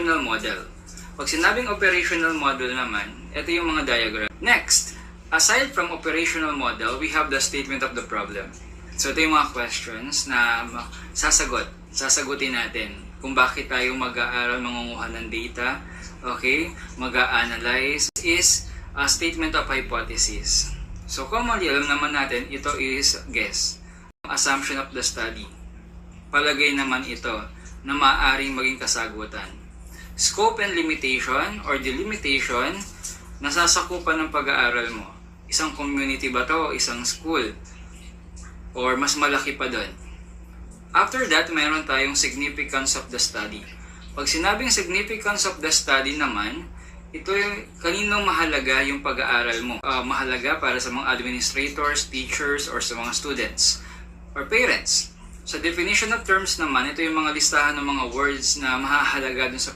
operational model. Pag sinabing operational model naman, ito yung mga diagram. Next, aside from operational model, we have the statement of the problem. So ito yung mga questions na sasagutin natin kung bakit tayo mag-aaral, mangunguha ng data, okay, mag-a-analyze, is a statement of hypothesis. So commonly, alam naman natin, ito is guess, assumption of the study. Palagay naman ito na maaaring maging kasagutan. Scope and limitation or delimitation, nasasakupan ng pag-aaral mo. Isang community ba to o isang school? Or mas malaki pa doon? After that, mayroon tayong significance of the study. Pag sinabing significance of the study naman, ito yung kaninong mahalaga yung pag-aaral mo. Mahalaga para sa mga administrators, teachers, or sa mga students, or parents. Sa definition of terms naman, ito yung mga listahan ng mga words na mahahalaga dun sa